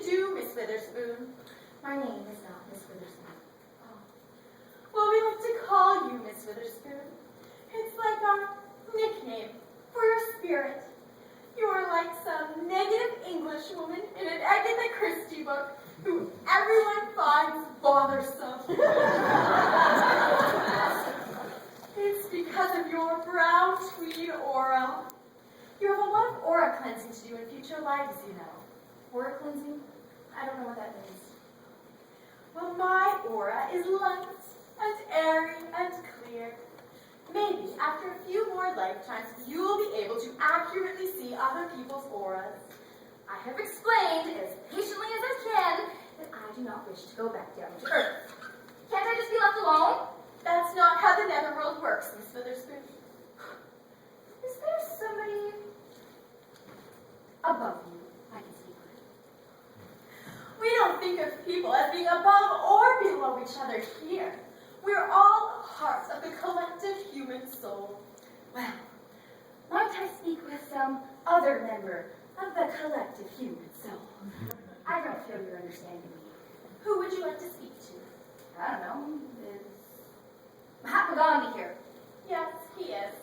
do, Miss Witherspoon? My name is not Miss Witherspoon. Oh. Well, we like to call you Miss Witherspoon. It's like our nickname for your spirit. You are like some negative English woman in an Agatha Christie book who everyone finds bothersome. It's because of your brown tweed aura. You have a lot of aura cleansing to do in future lives, you know. Aura cleansing? I don't know what that means. Well, my aura is light and airy and clear. Maybe after a few more lifetimes, you will be able to accurately see other people's auras. I have explained as patiently as I can that I do not wish to go back down to Earth. Can't I just be left alone? That's not how the netherworld works, Miss Witherspoon. Is there somebody above you I can speak with? We don't think of people as being above or below each other here. We're all a part of the collective human soul. Well, might I speak with some other member of the collective human soul? I don't feel you're understanding me. Who would you like to speak to? I don't know. Is Mahatma Gandhi here? Yes, he is.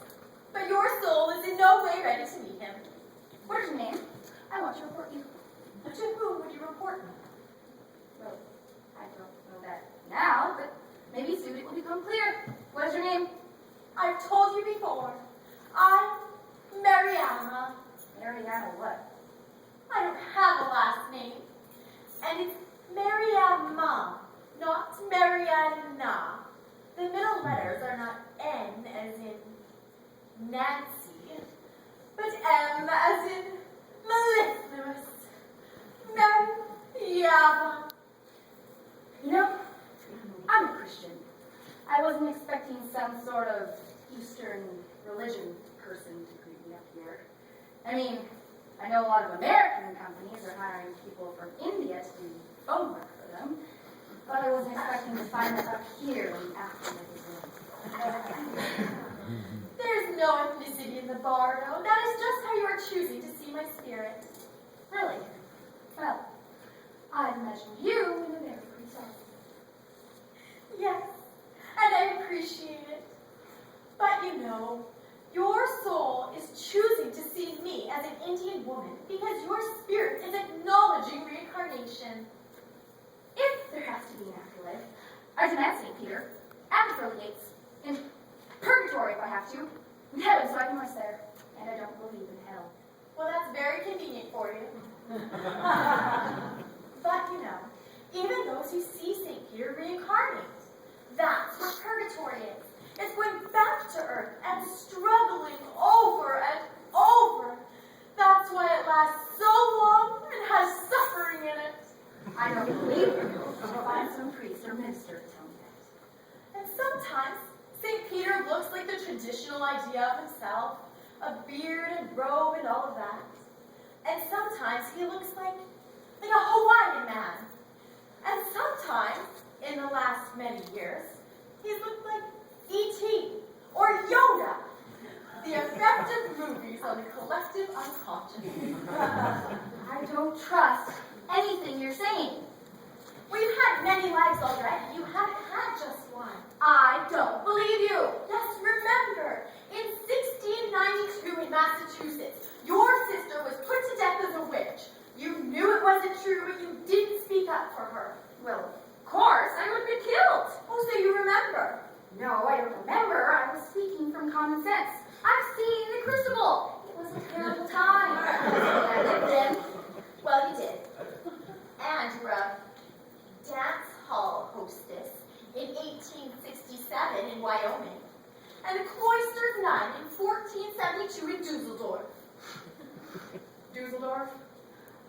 But your soul is in no way ready to meet him. What is your name? I want to report you. To whom would you report me? Well, I don't know that now, but maybe soon it will become clear. What is your name? I've told you before. I'm Mariana. Mariana what? I don't have a last name. And it's Mariama, not Mariana. The middle letters are not N as in Nancy, but M as in mellifluous. Mariama. You know, I'm a Christian. I wasn't expecting some sort of Eastern religion person to greet me up here. I mean, I know a lot of American companies are hiring people from India to do phone work for them, but I wasn't expecting to find them up here in Africa. There's no ethnicity in the Bardo. That is just how you are choosing to see my spirit. Really? Well, I imagine you in a very pretty song. Yes, and I appreciate it. But you know, your soul is choosing to see me as an Indian woman because your spirit is acknowledging reincarnation. If there has to be an afterlife, I demand St. Peter and the pearly gates. In purgatory if I have to. In heaven so I can rest there. And I don't believe in hell. Well, that's very convenient for you. But you know, even those who see St. Peter reincarnate. That's what purgatory is. It's going back to earth and struggling over and over. That's why it lasts so long and has suffering in it. I don't believe you. I'll find some priest or minister to tell me that. And sometimes St. Peter looks like the traditional idea of himself, a beard and robe and all of that. And sometimes he looks like a Hawaiian man. And sometimes, in the last many years, he's looked like E.T. or Yoda. The effect of movies on the collective unconscious. I don't trust anything you're saying. We've had many lives already. You haven't had just one. I don't believe you. Yes, remember, in 1692 in Massachusetts, your sister was put to death as a witch. You knew it wasn't true, but you didn't speak up for her. Well, of course, I would have been killed. Oh, so you remember? No, I don't remember. I was speaking from common sense. I've seen the Crucible. It was a terrible time. I lived in. Well, you did. And you were a dance hall hostess in 1867 in Wyoming, and a cloistered nun in 1472 in Dusseldorf. Dusseldorf?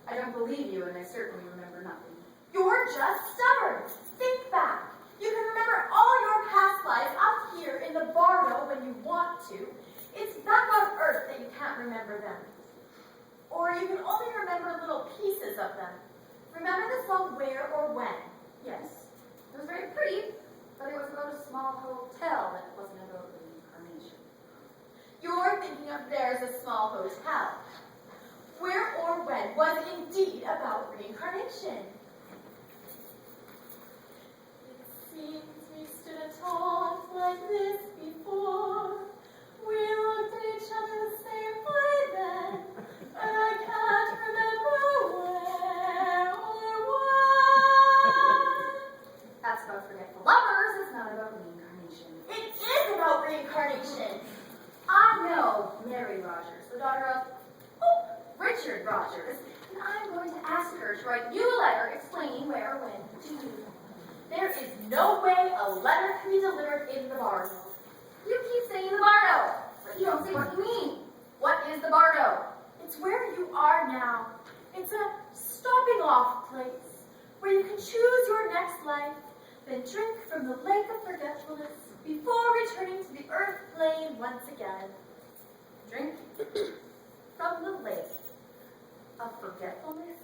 I don't believe you, and I certainly remember nothing. You're just stubborn. Think back. You can remember all your past lives up here in the Bardo when you want to. It's back on Earth that you can't remember them. Or you can only remember little pieces of them. Remember the song Where or When? Yes. It was very pretty, but it was about a small hotel that wasn't about reincarnation. You're thinking of There's a Small Hotel. Where or when was indeed about reincarnation. It seems we stood and talked like this before. We looked at each other the same way then, and I can't remember where or when. That's about forgetful lovers. It's not about reincarnation. It is about reincarnation. I know Mary Rogers, the daughter of Richard Rogers, and I'm going to ask her to write you a letter explaining where, when, to you. There is no way a letter can be delivered in the barn. You keep saying the Bardo, but you don't say what you mean. What is the Bardo? It's where you are now. It's a stopping off place where you can choose your next life, then drink from the lake of forgetfulness before returning to the earth plane once again. Drink from the lake of forgetfulness?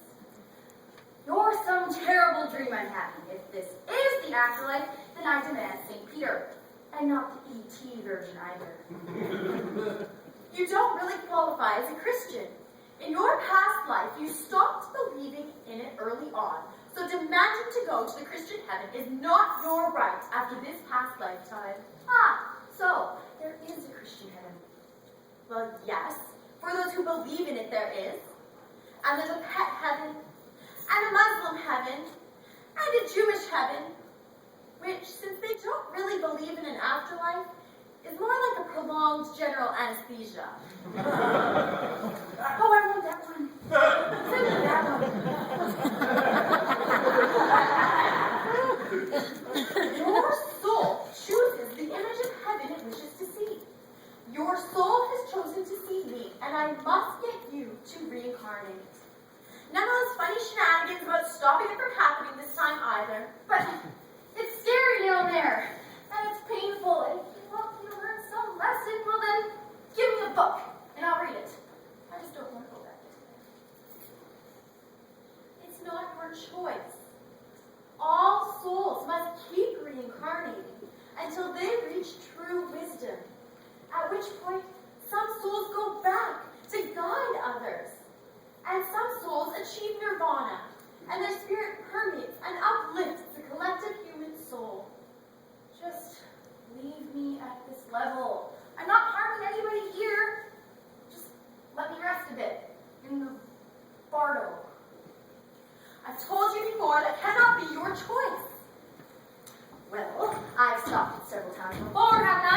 You're some terrible dream I'm having. If this is the afterlife, then I demand St. Peter, and not the E.T. Virgin either. You don't really qualify as a Christian. In your past life, you stopped believing in it early on, so demanding to go to the Christian heaven is not your right after this past lifetime. Ah, so there is a Christian heaven. Well, yes, for those who believe in it there is. And there's a pet heaven, and a Muslim heaven, and a Jewish heaven, which, since they don't really believe in an afterlife, is more like a prolonged general anesthesia. Oh, I want that one. Send me that one. Your soul chooses the image of heaven it wishes to see. Your soul has chosen to see me, and I must get you to reincarnate. None of those funny shenanigans about stopping it from happening this time either. But it's scary down there, and it's painful, and if you want me to learn some lesson, well then, give me a book, and I'll read it. I just don't want to go back to there. It's not your choice. All souls must keep reincarnating until they reach true wisdom, at which point some souls go back to guide others, and some souls achieve nirvana, and their spirit permeates and uplifts the collective human soul. Just leave me at this level. I'm not harming anybody here. Just let me rest a bit in the Bardo. I've told you before that cannot be your choice. Well, I've stopped it several times before, haven't I?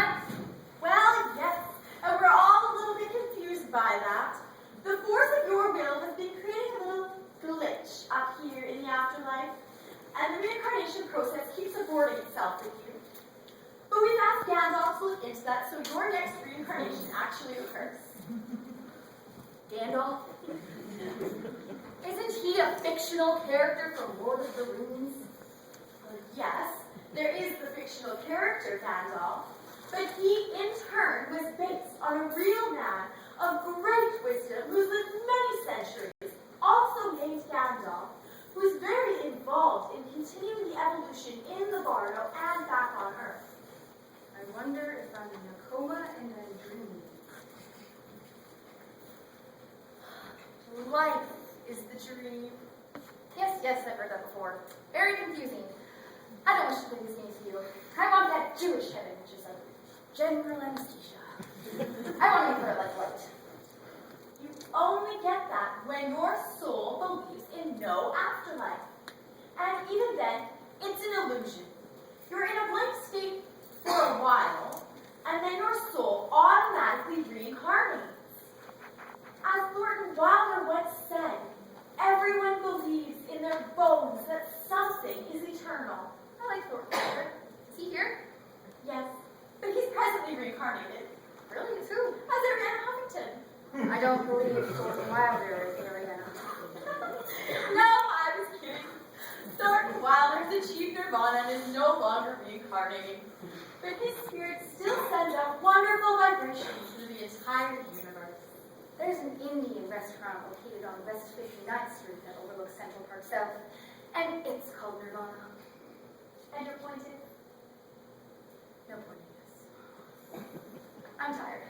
Well, yes, and we're all a little bit confused by that. The force of your will has been creating a little glitch up here in the afterlife, and the reincarnation process keeps aborting itself with you. But we've asked Gandalf to look into that so your next reincarnation actually occurs. Gandalf? Isn't he a fictional character from Lord of the Rings? Well, yes, there is the fictional character Gandalf, but he, in turn, was based on a real man of great wisdom who's lived many centuries, also named Gandalf, who's very involved in continuing the evolution in the Bardo and back on Earth. I wonder if I'm in a coma and I'm dreaming. Life is the dream. Yes, I've heard that before. Very confusing. I don't wish to play these games to you. I want that Jewish heaven, which is like general anesthesia. I want to be like light. You only get that when your soul believes in no afterlife. And even then, it's an illusion. You're in a blank state for a while, and then your soul automatically reincarnates. As Thornton Wilder once said, everyone believes in their bones that something is eternal. I like Thornton Wilder. Is he here? Yes, but he's presently reincarnated. Really? It's who? As Ariana Huffington. I don't believe Thornton Wilder is Ariana. No, I was kidding. Thornton Wilder has achieved nirvana and is no longer reincarnating. But his spirit still sends out wonderful vibrations through the entire universe. There's an Indian restaurant located on West 59th Street that overlooks Central Park South, and it's called Nirvana. And your point is? No point in this. I'm tired.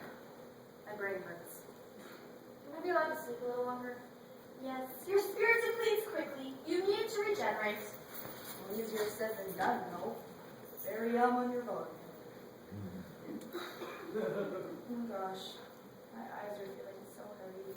My brain hurts. Can I be allowed to sleep a little longer? Yes. right. Well, easier said than done, no. Very on your bone. Oh gosh, my eyes are feeling so heavy.